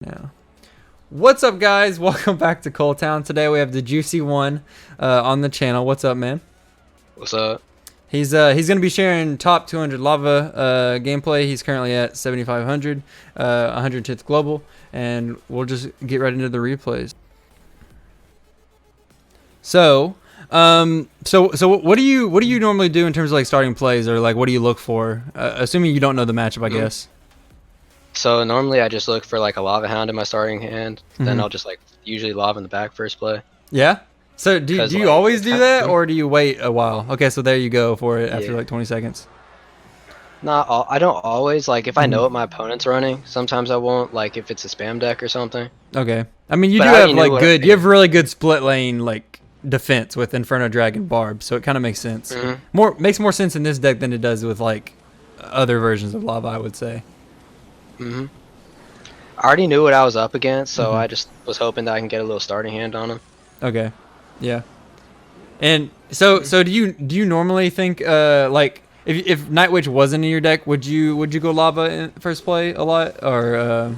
Now, what's up, guys? Welcome back to Coltown. Today we have Dajuicyone on the channel. What's up, man? What's up? He's gonna be sharing top 200 lava gameplay. He's currently at 7,500, 110th global, and we'll just get right into the replays. So, what do you normally do in terms of like starting plays, or like what do you look for? Assuming you don't know the matchup, I guess. So normally I just look for like a lavahound in my starting hand. Then I'll just like usually lava in the back first play. Yeah. So do you like, always do that, or do you wait a while? Okay, so there you go for it after Yeah. like 20 seconds. I don't always like if I know what my opponent's running. Sometimes I won't, like if it's a spam deck or something. Okay. I mean, you But do I have already knew like what. good. You have really good split lane like defense with Inferno Dragon Barb, so it kind of makes sense. Makes more sense in this deck than it does with like other versions of Lava, I would say. I already knew what I was up against, so I just was hoping that I can get a little starting hand on him. Okay. Yeah. And so do you normally think like if Night Witch wasn't in your deck, would you go Lava in first play a lot, or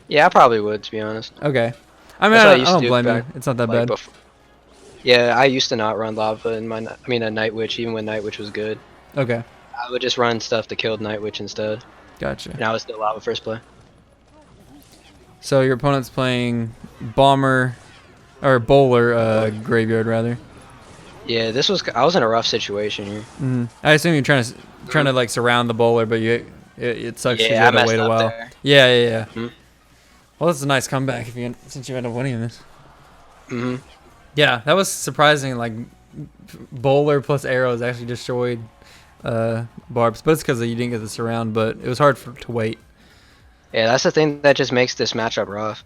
Yeah, I probably would, to be honest. okay. I mean, That's what I I used to don't do blame you. back, It's not that like bad. before. Yeah, I used to not run lava in my. I mean, a Night Witch, even when Night Witch was good. Okay. I would just run stuff to kill Night Witch instead. Gotcha. And I was still lava first play. So your opponent's playing Bomber, or Bowler Graveyard rather. Yeah, I was in a rough situation here. I assume you're trying to like surround the Bowler, but it sucks because you Yeah, I had to messed wait a up while. there. Yeah. Well, that's a nice comeback since you end up winning this. Yeah, that was surprising. Like Bowler plus arrows actually destroyed Barbs, but it's because you didn't get the surround. But it was hard to wait. Yeah, that's the thing that just makes this matchup rough.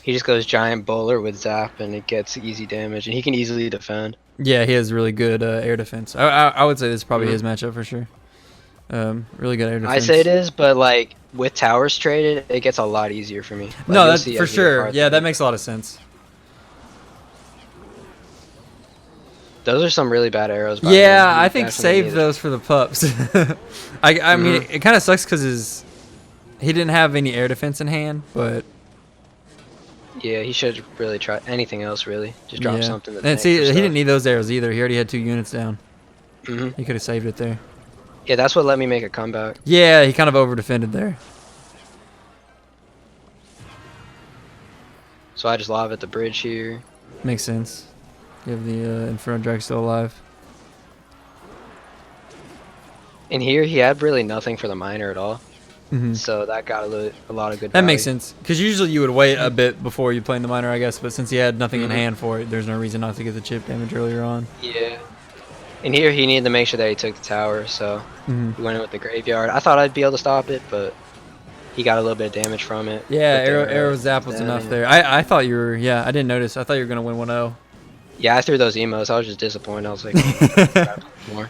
He just goes giant bowler with zap, and it gets easy damage, and he can easily defend. Yeah, he has really good air defense. I would say this is probably his matchup for sure. Really good air defense. I say it is, but like with towers traded, it gets a lot easier for me. Like, no, that's for sure. Yeah, that makes a lot of sense. Those are some really bad arrows. Yeah, I think save those for the pups. I mean, it kind of sucks because he didn't have any air defense in hand, but yeah, he should really try anything else. Really, just drop something. And see, he didn't need those arrows either. He already had 2 units down. He could have saved it there. Yeah, that's what let me make a comeback. Yeah, he kind of over defended there. So I just lava at the bridge here. Makes sense. You have the Inferno Drag still alive. In here, he had really nothing for the miner at all. So that got a lot of good That value. makes sense. Because usually you would wait a bit before you play in the miner, I guess. But since he had nothing in hand for it, there's no reason not to get the chip damage earlier on. Yeah. In here, he needed to make sure that he took the tower, so he went in with the graveyard. I thought I'd be able to stop it, but he got a little bit of damage from it. Yeah, arrow zap was enough there. I thought you were, I didn't notice. I thought you were going to win 1-0. Yeah, I threw those emos. I was just disappointed. I was like, more.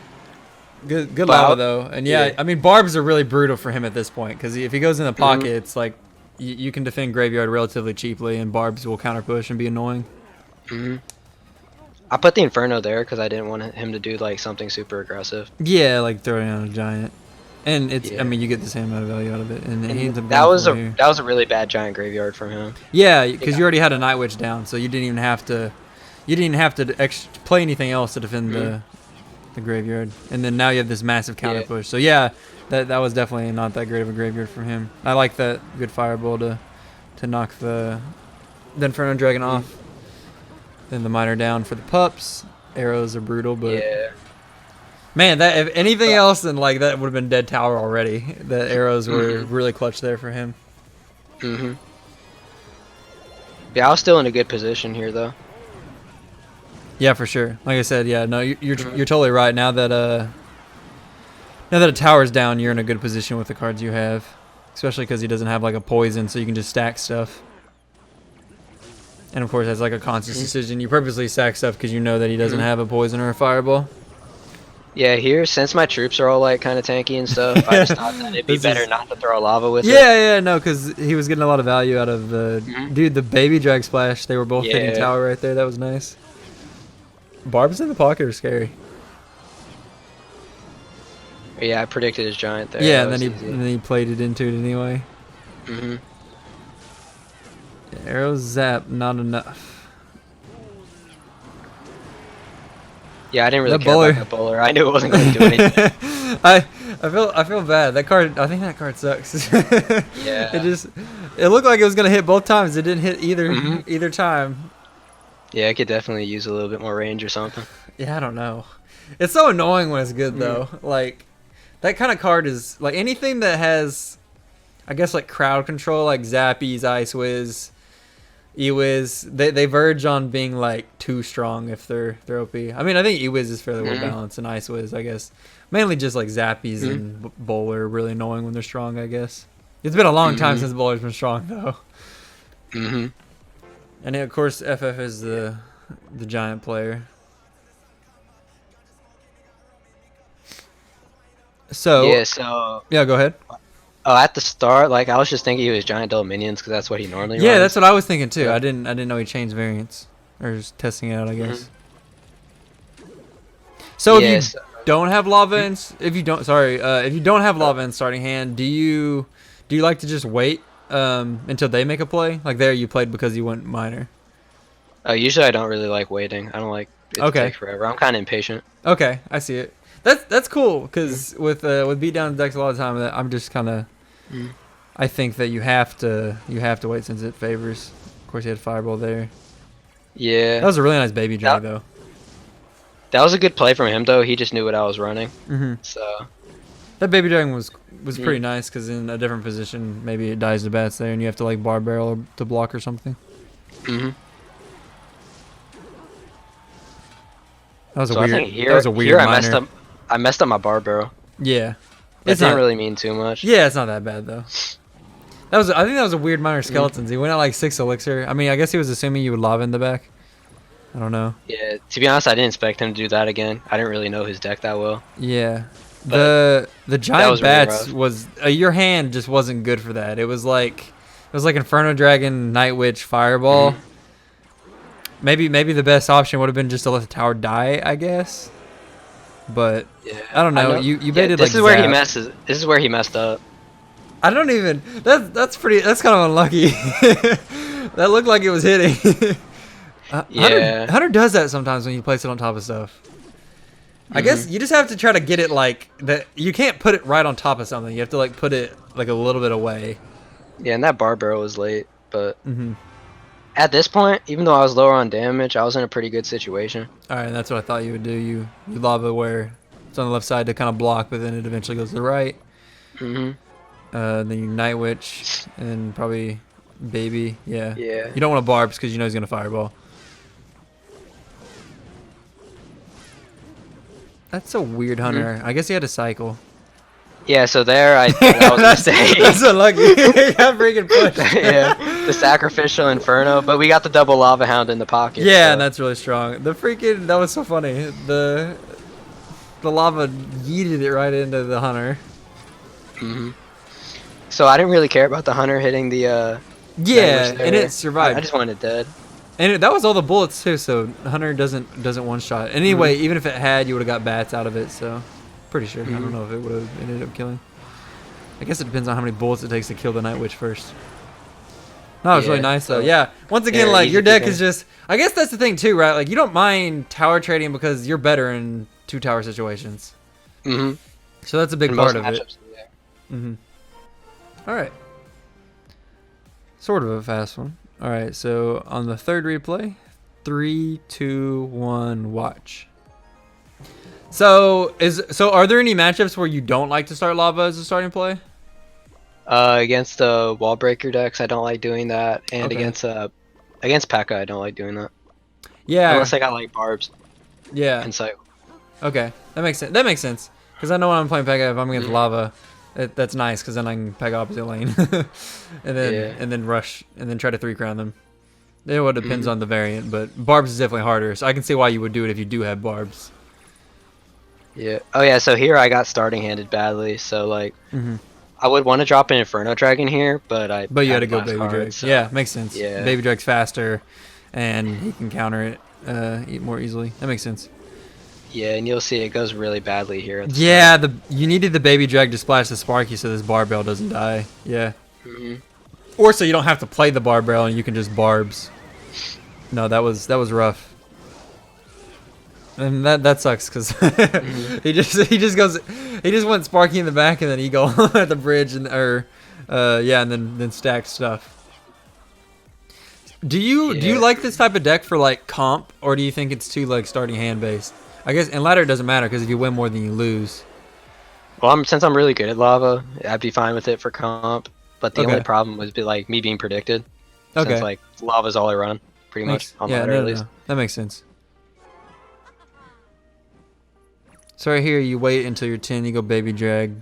Good lava though, and yeah, I mean barbs are really brutal for him at this point because if he goes in the pocket, it's like you can defend graveyard relatively cheaply, and barbs will counter push and be annoying. I put the Inferno there because I didn't want him to do like something super aggressive. Yeah, like throwing out a giant, and it's I mean you get the same amount of value out of it, and he ends up that was a really bad giant graveyard from him. Yeah, because you already had a Night Witch down, so you didn't even have to play anything else to defend the graveyard, and then now you have this massive counter push. So yeah, that was definitely not that great of a graveyard from him. I like that good fireball to knock the Inferno Dragon off. Then the miner down for the pups. Arrows are brutal, but man, that if anything else than like that would have been dead tower already. The arrows were really clutch there for him. Yeah, I was still in a good position here though. Yeah, for sure. Like I said, yeah, no, you're totally right. Now that a tower's down, you're in a good position with the cards you have, especially because he doesn't have like a poison, so you can just stack stuff. And of course, as like a conscious decision, you purposely stack stuff because you know that he doesn't have a poison or a fireball. Yeah, here since my troops are all like kind of tanky and stuff, I just thought that it'd be better not to throw a lava with it. Yeah, no, because he was getting a lot of value out of the dude. The baby drag splash, they were both hitting tower right there. That was nice. Barbs in the pocket are scary. Yeah, I predicted his giant there. Yeah, and then he played it into it anyway. Arrow zap, not enough. Yeah, I didn't really That care bowler. about that bowler. I knew it wasn't going to do anything. I feel bad. That card. I think that card sucks. Yeah. It looked like it was gonna hit both times. It didn't hit Mhm. either time. Yeah, I could definitely use a little bit more range or something. Yeah, I don't know. It's so annoying when it's good though. Like that kind of card is like anything that has, I guess, like crowd control, like Zappies, Ice Wiz, E-Wiz. They verge on being like too strong if they're OP. I mean, I think E-Wiz is fairly well balanced, and Ice Wiz, I guess, mainly just like Zappies and Bowler are really annoying when they're strong. I guess it's been a long time since Bowler's been strong though. Mhm. And then, of course, FF is the giant player. So Yeah. So. yeah, go ahead. Oh, at the start, like I was just thinking he was giant double minions because that's what he normally Yeah, runs. that's what I was thinking too. Yeah. I didn't know he changed variants or just testing it out, I guess. So Yeah, if you don't have lava in, if you don't have lava in starting hand, do you like to just wait until they make a play? Like there you played because you went minor. Usually I don't really like waiting. I don't like it to take forever. I'm kind of impatient. Okay, I see it. That's cool because with beatdown decks a lot of time I'm just kind of I think that you have to wait since it favors. Of course, he had fireball there. Yeah. That was a really nice baby drag though. That was a good play from him though. He just knew what I was running. So. That baby dragon was pretty nice because in a different position maybe it dies to bats there and you have to like bar barrel to block or something. That was a weird. I think that was a weird. I messed up my bar barrel. Yeah. It didn't really mean too much. Yeah, it's not that bad though. I think that was a weird minor skeletons. He went at like 6 elixir. I mean, I guess he was assuming you would lava in the back. I don't know. Yeah, to be honest, I didn't expect him to do that again. I didn't really know his deck that well. Yeah. But the giant was bats really was your hand just wasn't good for that. It was like Inferno Dragon, Night Witch, Fireball. Maybe the best option would have been just to let the tower die, I guess. But yeah, I don't know. You baited this like is where Zap. This is where he messed up. I don't even. That's kind of unlucky. That looked like it was hitting. Yeah. Hunter does that sometimes when you place it on top of stuff. I guess you just have to try to get it like that. You can't put it right on top of something. You have to like put it like a little bit away. Yeah, and that bar barrel was late, but at this point, even though I was lower on damage, I was in a pretty good situation. All right, that's what I thought you would do. You lava where it's on the left side to kind of block, but then it eventually goes to the right. Then you Night Witch and probably Baby. Yeah. Yeah. You don't want to barbs because you know he's gonna fireball. That's a weird Hunter. I guess he had a cycle. Yeah, so there that was a mistake. That's unlucky. He got freaking pushed. Yeah, the sacrificial inferno, but we got the double lava hound in the pocket. Yeah, so. and that's really strong. That was so funny. The lava yeeted it right into the Hunter. So I didn't really care about the Hunter hitting the. Yeah, and it survived. I just wanted it dead. And that was all the bullets too. So Hunter doesn't one shot. Anyway, even if it had, you would have got bats out of it. So. Pretty sure. I don't know if it would have ended up killing. I guess it depends on how many bullets it takes to kill the Night Witch first. No, it was really nice though. Yeah. Once again, like your deck is just. I guess that's the thing too, right? Like you don't mind tower trading because you're better in 2 tower situations. So that's a big part of it. All right. Sort of a fast one. All right. So on the third replay, 3, 2, 1, watch. So are there any matchups where you don't like to start lava as a starting play? Against the wall breaker decks, I don't like doing that, and against P.E.K.K.A, I don't like doing that. Yeah. Unless I got like barbs. Yeah. And so. Okay, that makes sense. That makes sense because I know when I'm playing P.E.K.K.A, if I'm against lava, that's nice because then I can P.E.K.K.A opposite lane, and then rush and then try to 3-crown them. It all depends on the variant, but barbs is definitely harder. So I can see why you would do it if you do have barbs. Yeah. Oh yeah. So here I got starting handed badly. So like, I would want to drop an Inferno Dragon here, but you had to go Baby Drag. So. Yeah, makes sense. Yeah. Baby Drag's faster, and he can counter it more easily. That makes sense. Yeah, and you'll see it goes really badly here. Yeah, you needed the Baby Drag to splash the Sparky so this barbell doesn't die. Yeah. Or so you don't have to play the barb barrel and you can just barbs. No, that was rough. And that sucks because he just went Sparky in the back and then Eagle at the bridge and and then stacked stuff. Do you like this type of deck for like comp, or do you think it's too like starting hand based? I guess in ladder it doesn't matter because if you win more than you lose. Well, since I'm really good at lava, I'd be fine with it for comp. But the only problem was like me being predicted. Okay. Since like lava's all I run, pretty much on ladder at least. No. That makes sense. So right here, you wait until you're 10, you go baby drag.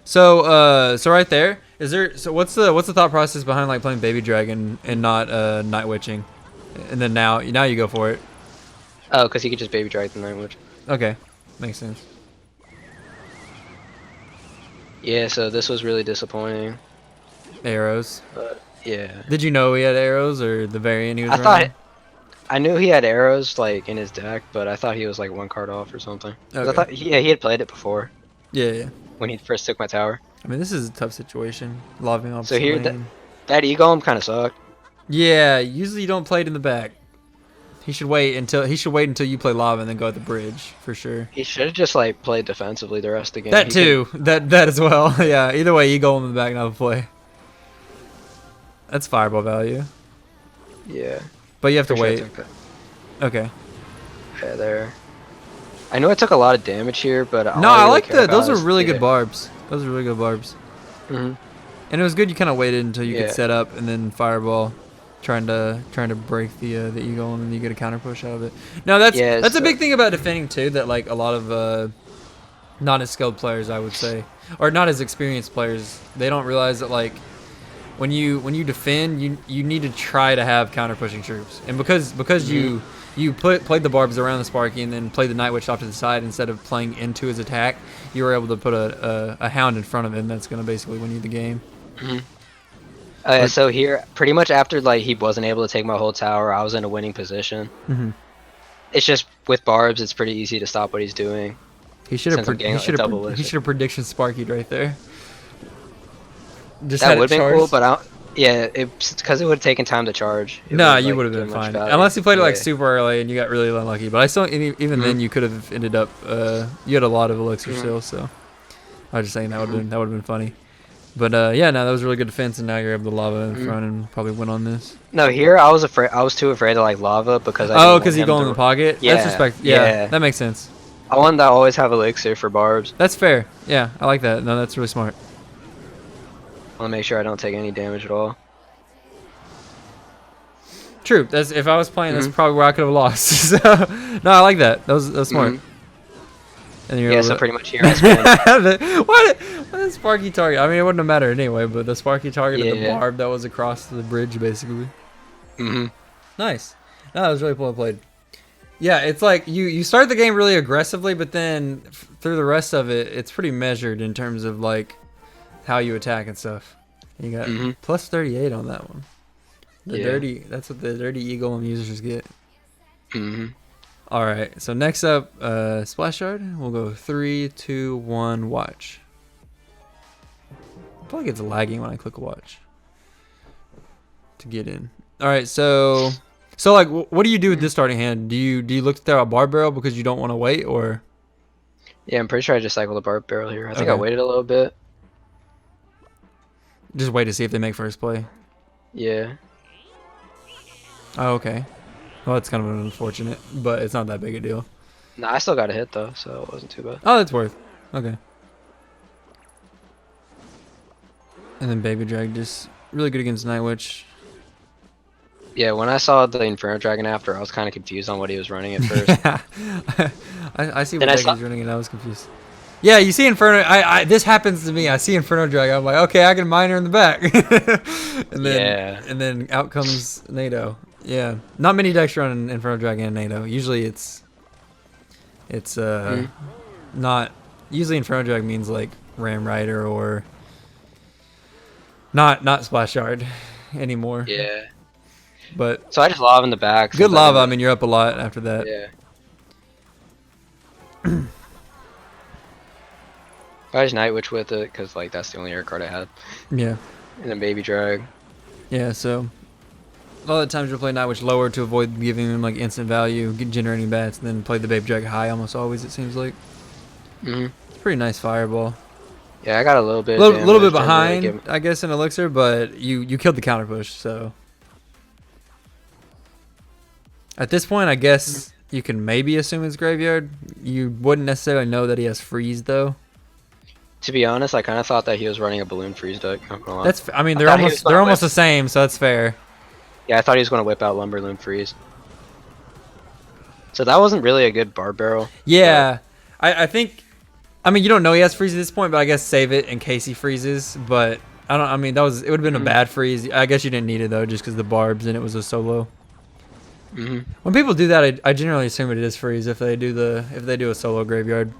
So right there, so what's the thought process behind like playing baby dragon and not night witching, and then now you go for it? Oh, because he could just baby drag the night witch. Okay, makes sense. Yeah, so this was really disappointing. Arrows. But yeah. Did you know he had arrows or the variant he was running? I knew he had arrows like in his deck, but I thought he was like one card off or something. Okay. I thought he had played it before. Yeah. When he first took my tower. I mean, this is a tough situation. Lobbing off. So here, that e-golem kind of sucked. Yeah, usually you don't play it in the back. He should wait until you play lava and then go at the bridge for sure. He should have just like played defensively the rest of the game. That too. That as well. Yeah. Either way, e-golem in the back, not the play. That's fireball value. Yeah. But you have to wait. Okay. Yeah, there. I know I took a lot of damage here, but no, I like those are really good barbs. Those are really good barbs. Mhm. And it was good you kind of waited until you could set up and then fireball, trying to break the eagle, and then you get a counter push out of it. No, that's a big thing about defending too. That like a lot of not as skilled players, I would say, or not as experienced players, they don't realize that like when you defend, you need to try to have counter pushing troops, and because you played the barbs around the Sparky and then played the Night Witch off to the side instead of playing into his attack, you were able to put a Hound in front of him. That's going to basically win you the game. So here, pretty much after like he wasn't able to take my whole tower, I was in a winning position. It's just with barbs, it's pretty easy to stop what he's doing. He should have prediction Sparkied right there. That would have been cool, but it's because it would have taken time to charge. No, you would have been fine. Unless you played it like super early and you got really unlucky. But I still, even then, you could have ended up. You had a lot of elixir still, so I was just saying that would have been funny. But yeah, no, that was really good defense, and now you're able to lava in front and probably win on this. No, here I was afraid. I was too afraid to like lava because because you go in the pocket. Yeah, that's respect. Yeah, that makes sense. I wanted to always have elixir for barbs. That's fair. Yeah, I like that. No, that's really smart. I want to make sure I don't take any damage at all. True. That's if I was playing, that's probably where I could have lost. So, no, I like that. That was smart. And you're so pretty much here I spent. What the Sparky target? I mean, it wouldn't have mattered anyway, but the Sparky target of the barb that was across the bridge, basically. Nice. No, that was really well played. Yeah, it's like you start the game really aggressively, but then through the rest of it, it's pretty measured in terms of like how you attack and stuff. And you got plus 38 on that one. That's what the dirty eagle and users get. All right, so next up, splash shard. We'll go 3, 2, 1, watch. I feel like it's lagging when I click watch to get in. All right, so like, what do you do with this starting hand? Do you look to throw a barb barrel because you don't want to wait, or? Yeah, I'm pretty sure I just cycled a barb barrel here. I think I waited a little bit. Just wait to see if they make first play. Yeah. Oh, okay. Well, that's kind of unfortunate, but it's not that big a deal. Nah, I still got a hit though, so it wasn't too bad. Oh, that's worth. Okay. And then Baby Drag just really good against Night Witch. Yeah, when I saw the Inferno Dragon after, I was kind of confused on what he was running at first. Yeah. I see what deck he's running, and I was confused. Yeah, you see Inferno. This happens to me. I see Inferno Dragon. I'm like, okay, I can mine her in the back. and then out comes NATO. Yeah, not many decks run Inferno Dragon and NATO. Usually it's not. Usually Inferno Dragon means like Ram Rider or not Splash Shard anymore. Yeah. But so I just lava in the back. Good lava. I mean, you're up a lot after that. Yeah. I just Night Witch with it because like that's the only air card I had. Yeah. And then Baby Drag. Yeah, so a lot of times you'll play Night Witch lower to avoid giving them like instant value, generating bats, and then play the Baby Drag high almost always, it seems like. It's a pretty nice fireball. Yeah, I got a little bit. A little bit behind, I guess, in Elixir, but you killed the counter push, so. At this point, I guess you can maybe assume it's Graveyard. You wouldn't necessarily know that he has Freeze, though. To be honest, I kind of thought that he was running a Balloon Freeze deck. Not gonna lie. That's. I mean, they're almost the same, so that's fair. Yeah, I thought he was going to whip out Lumberloon Freeze. So that wasn't really a good Barb Barrel. Yeah, I think. I mean, you don't know he has Freeze at this point, but I guess save it in case he freezes. But I don't. I mean, it would have been a bad freeze. I guess you didn't need it though, just because the barbs and it was a solo. When people do that, I generally assume it is freeze if they do a solo Graveyard.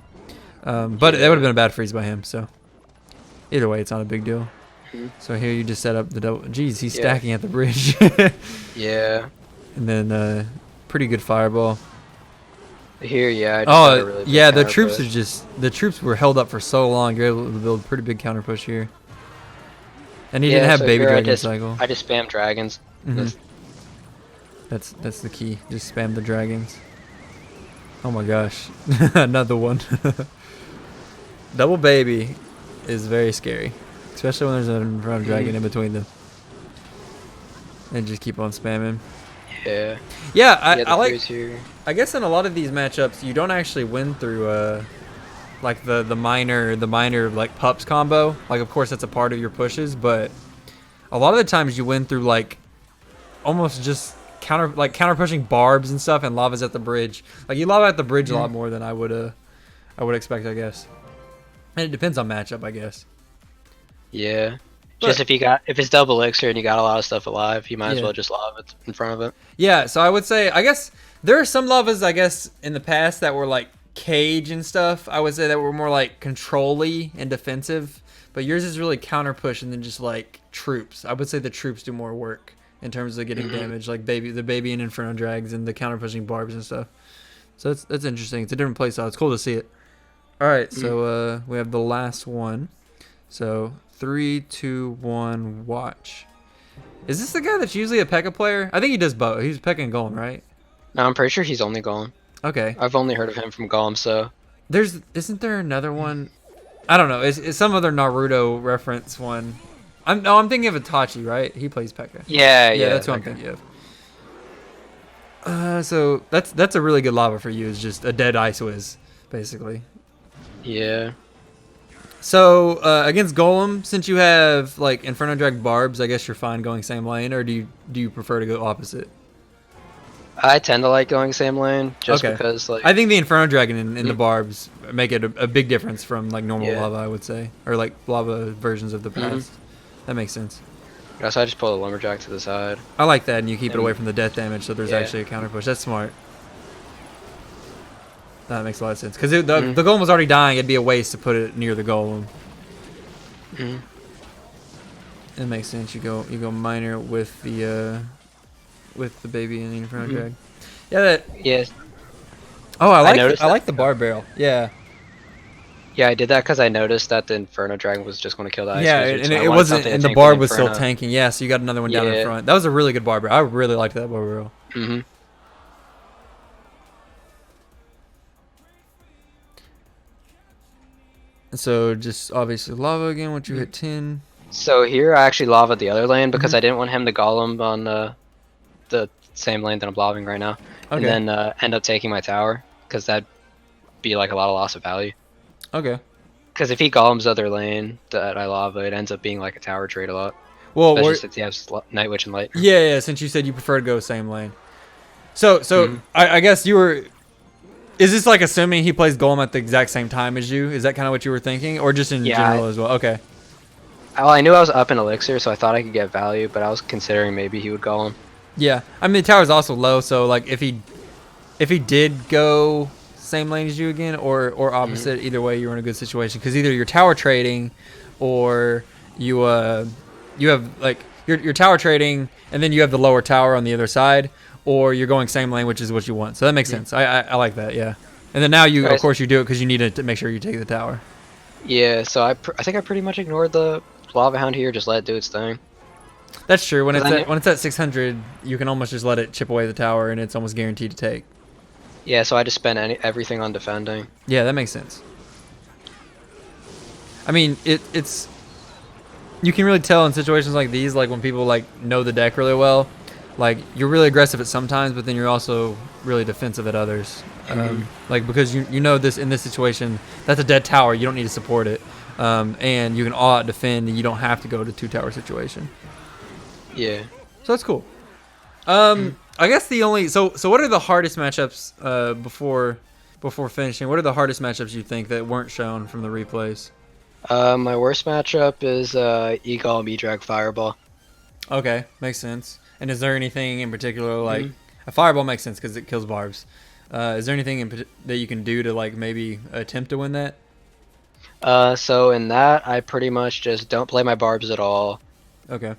But that would have been a bad freeze by him. So either way, it's not a big deal. So here you just set up the double. Jeez, he's stacking at the bridge. Yeah. And then pretty good fireball. Here, yeah. I just really yeah. The troops were held up for so long. You're able to build a pretty big counter push here. And he didn't have Baby Dragon cycle. I just spam dragons. That's the key. Just spam the dragons. Oh my gosh, another one. Double baby is very scary, especially when there's a round dragon in between them. And just keep on spamming. Yeah. Yeah, I like. Here. I guess in a lot of these matchups, you don't actually win through like the minor like pups combo. Like of course that's a part of your pushes, but a lot of the times you win through like almost just counter pushing barbs and stuff and lavas at the bridge. Like you lava at the bridge a lot more than I would expect, I guess. And it depends on matchup, I guess. Yeah. Just if it's double elixir and you got a lot of stuff alive, you might as well just lava it in front of it. Yeah, so I would say, I guess there are some lavas, I guess, in the past that were like cage and stuff. I would say that were more like control-y and defensive, but yours is really counter push and then just like troops. I would say the troops do more work in terms of getting damage, like the baby and Inferno Drags and the counter pushing barbs and stuff. So that's interesting. It's a different playstyle. It's cool to see it. All right, so we have the last one. So 3, 2, 1, watch. Is this the guy that's usually a P.E.K.K.A player? I think he does both. He's P.E.K.K.A and Golem, right? No, I'm pretty sure he's only Golem. Okay. I've only heard of him from Golem, so. Isn't there another one? I don't know. It's some other Naruto reference one. I'm thinking of Itachi, right? He plays P.E.K.K.A. Yeah, that's what I'm thinking of. So that's a really good lava for you. Is just a dead Ice Wiz, basically. Yeah. So against Golem, since you have like Inferno Drag barbs, I guess you're fine going same lane, or do you prefer to go opposite? I tend to like going same lane just because like I think the Inferno Dragon and the barbs make it a big difference from like normal lava, I would say, or like lava versions of the past. That makes sense. Yeah, so I just pull the Lumberjack to the side. I like that, and you keep it away from the death damage, so there's actually a counter push. That's smart. That makes a lot of sense. Because the golem was already dying. It'd be a waste to put it near the golem. It makes sense. You go minor with the baby and the Inferno Drag. Yeah. Yes. Oh, I like the bar barrel. Yeah. Yeah, I did that because I noticed that the Inferno Dragon was just going to kill the Ice Wizard. And it wasn't, and the barb was still tanking. Yeah, so you got another one down in front. That was a really good bar barrel. I really liked that bar barrel. So just obviously lava again once you hit 10. So here I actually lava the other lane because I didn't want him to golem on the same lane that I'm lobbing right now. And then end up taking my tower because that'd be like a lot of loss of value. Okay. Because if he golems other lane that I lava, it ends up being like a tower trade a lot. Well, especially since he has Night Witch and Light. Yeah, since you said you prefer to go same lane. So I guess you were... Is this like assuming he plays Golem at the exact same time as you? Is that kind of what you were thinking? Or just in general as well? Okay. Well, I knew I was up in Elixir, so I thought I could get value, but I was considering maybe he would Golem. Yeah. I mean, the tower's also low, so like if he did go same lane as you again or opposite, either way you're in a good situation. Because either you're tower trading or you have like you're tower trading and then you have the lower tower on the other side, or you're going same lane, which is what you want. So that makes sense. I like that, yeah. And then now of course you do it because you need to make sure you take the tower. Yeah, so I think I pretty much ignored the lava hound here, just let it do its thing. That's true. When 'Cause it's I knew, at 600, you can almost just let it chip away the tower, and it's almost guaranteed to take. yeah, so I just spent everything on defending. Yeah, that makes sense. I mean, it's you can really tell in situations like these, like when people like know the deck really well, like you're really aggressive at some times, but then you're also really defensive at others. Like because you know this in this situation, that's a dead tower. You don't need to support it, and you can all out defend, and you don't have to go to 2-tower situation. Yeah. So that's cool. I guess the only so what are the hardest matchups before finishing? What are the hardest matchups you think that weren't shown from the replays? My worst matchup is E-Golem E-Drag Fireball. Okay, makes sense. And is there anything in particular like a fireball makes sense because it kills barbs? Is there anything that you can do to like maybe attempt to win that? So in that, I pretty much just don't play my barbs at all. Okay.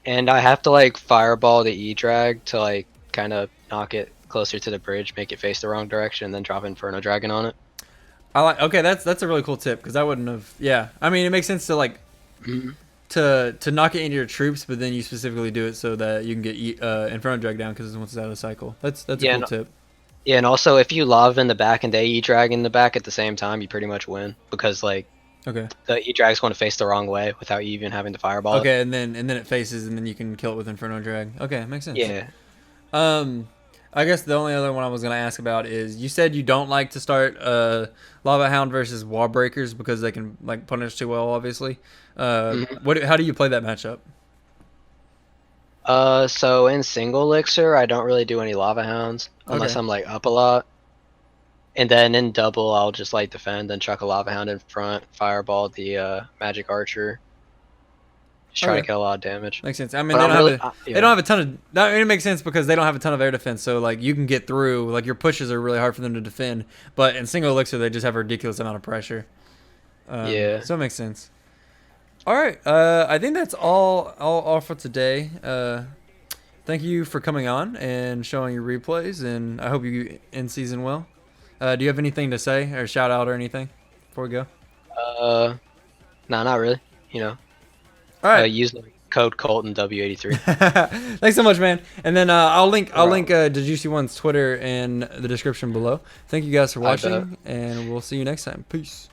And I have to like fireball the E-Drag to like kind of knock it closer to the bridge, make it face the wrong direction, and then drop Inferno Dragon on it. I like. Okay, that's a really cool tip because I wouldn't have. Yeah, I mean it makes sense to like to knock it into your troops, but then you specifically do it so that you can get Inferno Drag down because once it's out of the cycle. That's a cool tip. Yeah, and also if you lava in the back and they E-Drag in the back at the same time, you pretty much win because like Okay. the E-Drag's going to face the wrong way without you even having to fireball Okay, and then it faces, and then you can kill it with Inferno Drag. Okay, makes sense. it. Yeah. I guess the only other one I was gonna ask about is you said you don't like to start Lava Hound versus Wall Breakers because they can like punish too well, obviously. How do you play that matchup? So in single elixir, I don't really do any lava hounds unless Okay. I'm like up a lot. And then in double, I'll just like defend and chuck a lava hound in front, fireball the magic archer, just try to Okay. get a lot of damage. Makes sense. I mean, But I'm really, they yeah, don't have a ton of. I mean, it makes sense because they don't have a ton of air defense, so like you can get through. Like your pushes are really hard for them to defend, but in single elixir they just have a ridiculous amount of pressure. yeah. So it makes sense. All right. I think that's all for today. Thank you for coming on and showing your replays, and I hope you end season well. Do you have anything to say or shout out or anything before we go? Nah, not really. You know, All right. use the code Colton W83. Thanks so much, man. And then I'll link problem. Dajuicyone Twitter in the description below. Thank you guys for I bet. watching, and we'll see you next time. Peace.